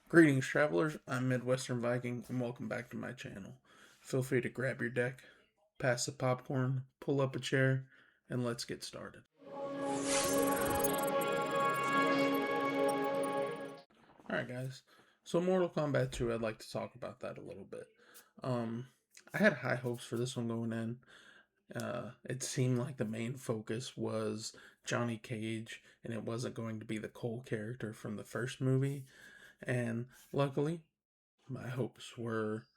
Greetings, travelers. I'm Midwestern Viking, and welcome back to my channel. Feel free to grab your deck, pass the popcorn, pull up a chair, and let's get started. Alright, guys. So, Mortal Kombat 2, I'd like to talk about that a little bit. Um, I had high hopes for this one going in. It seemed like the main focus was Johnny Cage, and it wasn't going to be the Cole character from the first movie. And luckily, my hopes were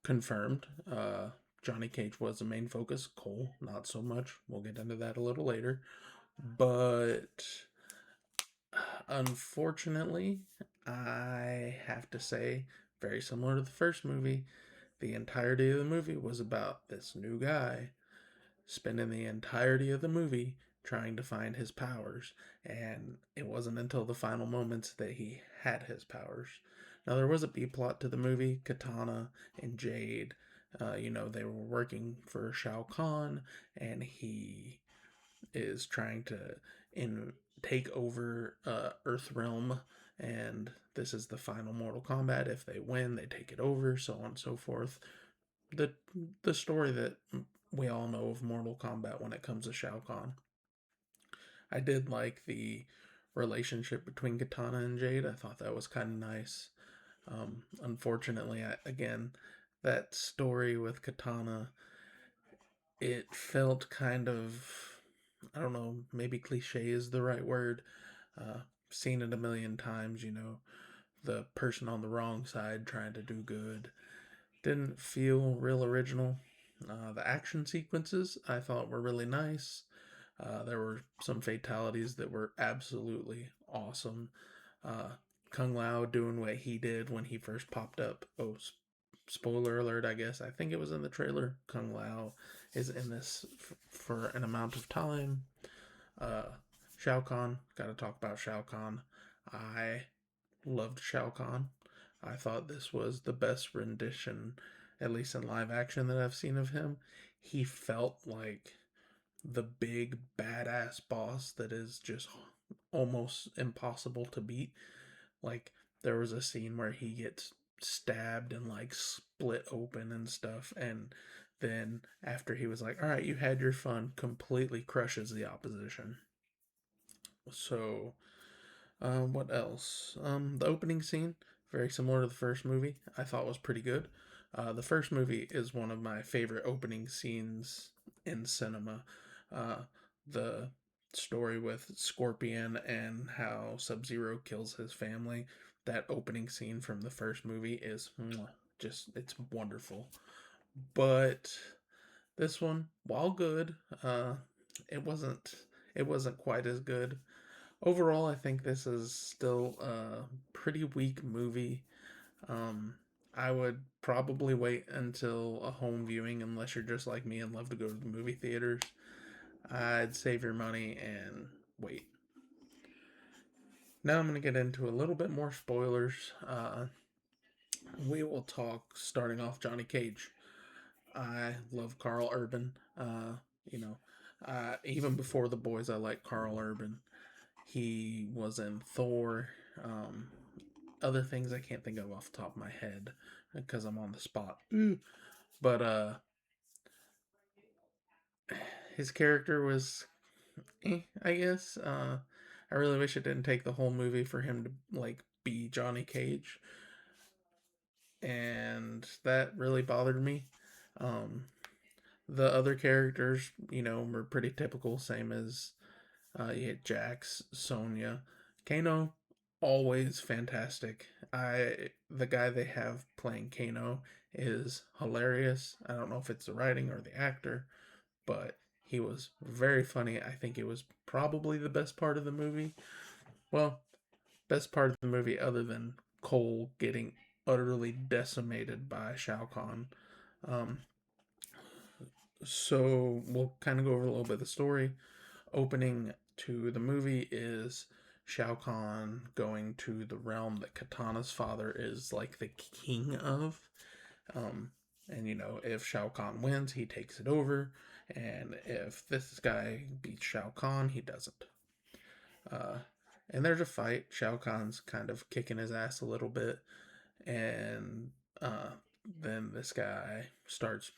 confirmed. Johnny Cage was the main focus. Cole, not so much. We'll get into that a little later. But unfortunately, I have to say, very similar to the first movie, the entirety of the movie was about this new guy spending the entirety of the movie trying to find his powers. And it wasn't until the final moments that he had his powers. Now, there was a B plot to the movie. Katana and Jade, they were working for Shao Kahn, and he is trying to in take over Earth Realm, and this is the final Mortal Kombat. If they win, they take it over, so on and so forth. The the story that we all know of Mortal Kombat when it comes to Shao Kahn. I did like the relationship between Katana and Jade. I thought that was kind of nice. Unfortunately, again, that story with Katana, it felt kind of, I don't know, maybe cliche is the right word. Uh, Seen it a million times, the person on the wrong side trying to do good. Didn't feel real original. The action sequences I thought were really nice. There were some fatalities that were absolutely awesome. Uh, Kung Lao doing what he did when he first popped up. Oh, spoiler alert, I guess. I think it was in the trailer. Kung Lao is in this for an amount of time. Uh, Shao Kahn, gotta talk about Shao Kahn. I loved Shao Kahn. I thought this was the best rendition, at least in live action, that I've seen of him. He felt like the big badass boss that is just almost impossible to beat. Like, there was a scene where he gets stabbed and like split open and stuff, and then after he was like, all right, you had your fun, completely crushes the opposition. So what else? The opening scene, very similar to the first movie, I thought was pretty good. The first movie is one of my favorite opening scenes in cinema. Uh, the story with Scorpion and how Sub Zero kills his family. That opening scene from the first movie is just, it's wonderful. But this one, while good, it wasn't it wasn't quite as good. Overall, I think this is still a pretty weak movie. Um, I would probably wait until a home viewing unless you're just like me and love to go to the movie theaters. I'd save your money and wait. Now I'm going to get into a little bit more spoilers. We will talk starting off Johnny Cage. I love Carl Urban. You know, even before the boys, I like Carl Urban. He was in Thor. Um, Other things I can't think of off the top of my head because I'm on the spot. But his character was, I guess. I really wish it didn't take the whole movie for him to like be Johnny Cage, and that really bothered me. Um, the other characters, were pretty typical, same as you had Jax, Sonya, Kano, always fantastic. The guy they have playing Kano is hilarious. I don't know if it's the writing or the actor, but he was very funny. I think it was probably the best part of the movie. Well, best part of the movie other than Cole getting utterly decimated by Shao Kahn. Um, so we'll kind of go over a little bit of the story. Opening to the movie is Shao Kahn going to the realm that Katana's father is like the king of. Um, and if Shao Kahn wins, he takes it over. And if this guy beats Shao Kahn, he doesn't. Uh, And there's a fight. Shao Kahn's kind of kicking his ass a little bit, and uh, then this guy starts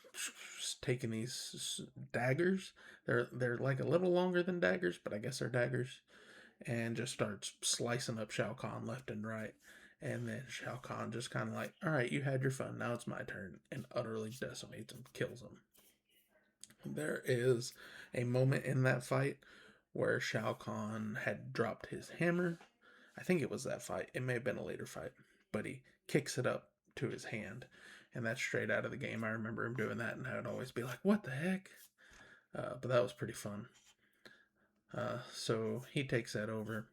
taking these daggers. They're like a little longer than daggers, but I guess they're daggers, and just starts slicing up Shao Kahn left and right. And then Shao Kahn just kind of like, all right, you had your fun. Now it's my turn, and utterly decimates him, kills him. There is a moment in that fight where Shao Kahn had dropped his hammer. I think it was that fight. It may have been a later fight, but he kicks it up to his hand, and that's straight out of the game. I remember him doing that, and I would always be like, "What the heck?" But that was pretty fun. So he takes that over.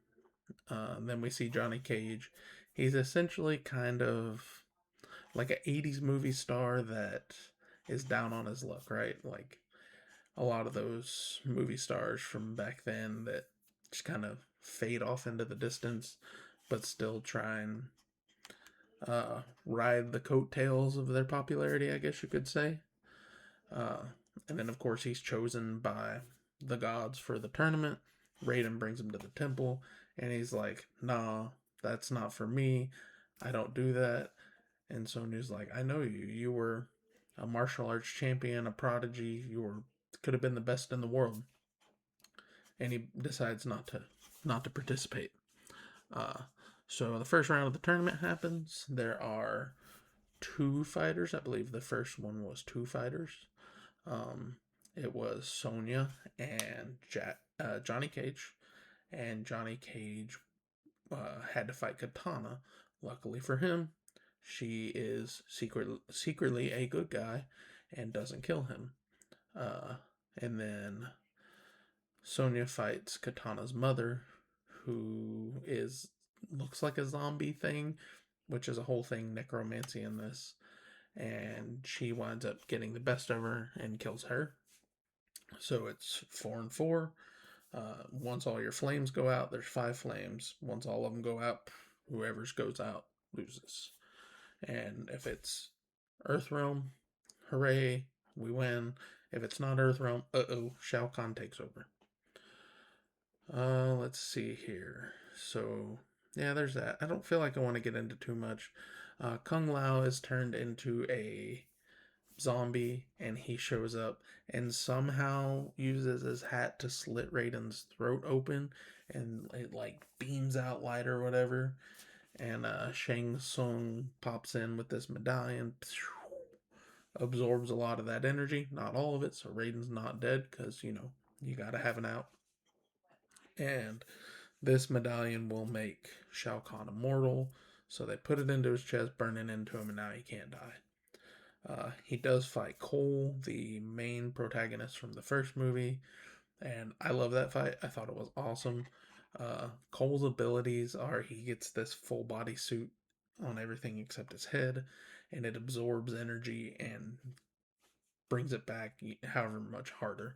Then we see Johnny Cage. He's essentially kind of like an 80s movie star that is down on his luck, right? Like a lot of those movie stars from back then that just kind of fade off into the distance, but still try and ride the coattails of their popularity, I guess you could say. Uh, and then, of course, he's chosen by the gods for the tournament. Raiden brings him to the temple, and he's like, nah, that's not for me. I don't do that. And Sonya's like, I know you. You were a martial arts champion, a prodigy. Could have been the best in the world. And he decides not to participate. Uh, so the first round of the tournament happens. There are two fighters. I believe the first one was two fighters. Um, it was Sonya and Johnny Cage, and Johnny Cage had to fight Katana. Luckily for him, she is secretly a good guy and doesn't kill him. Uh, and then Sonya fights Katana's mother, who is looks like a zombie thing, which is a whole thing necromancy in this. And she winds up getting the best of her and kills her. So it's 4-4. Once all your flames go out, there's 5 flames. Once all of them go out, whoever's goes out loses. And if it's Earth Realm, hooray, we win. If it's not Earth Realm, Shao Kahn takes over. Let's see here. So, yeah, there's that. I don't feel like I want to get into too much. Kung Lao is turned into a zombie, and he shows up and somehow uses his hat to slit Raiden's throat open, and it like beams out light or whatever. And Shang Tsung pops in with this medallion, absorbs a lot of that energy, not all of it, so Raiden's not dead because you gotta have an out. And this medallion will make Shao Kahn immortal, so they put it into his chest, burn it into him, and now he can't die. He does fight Cole, the main protagonist from the first movie, and I love that fight. I thought it was awesome. Cole's abilities are he gets this full body suit on everything except his head, and it absorbs energy and brings it back however much harder.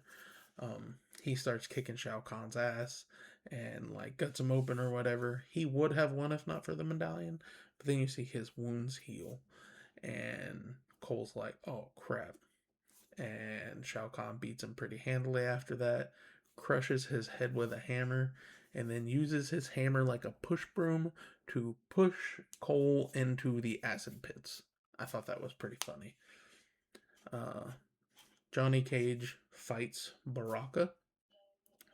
He starts kicking Shao Kahn's ass and like guts him open or whatever. He would have won if not for the medallion, but then you see his wounds heal, and Cole's like, "Oh crap!" And Shao Kahn beats him pretty handily after that, crushes his head with a hammer, and then uses his hammer like a push broom to push Cole into the acid pits. I thought that was pretty funny. Uh, Johnny Cage fights Baraka.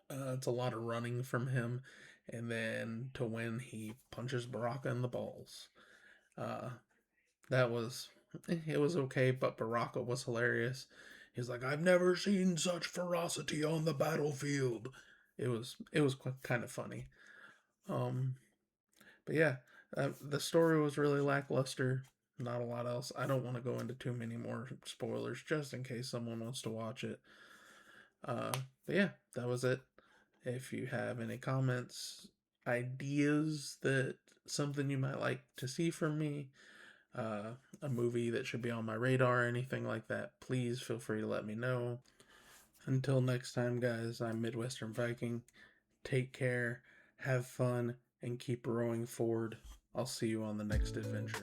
It's a lot of running from him, and then to win, he punches Baraka in the balls. Uh, that was it was okay, but Baraka was hilarious. He's like, I've never seen such ferocity on the battlefield. It was kind of funny. Um, but yeah, the story was really lackluster. Not a lot else. I don't want to go into too many more spoilers, just in case someone wants to watch it. But yeah, that was it. If you have any comments, ideas that something you might like to see from me, a movie that should be on my radar or anything like that, please feel free to let me know. Until next time, guys, I'm Midwestern Viking. Take care, have fun, and keep rowing forward. I'll see you on the next adventure.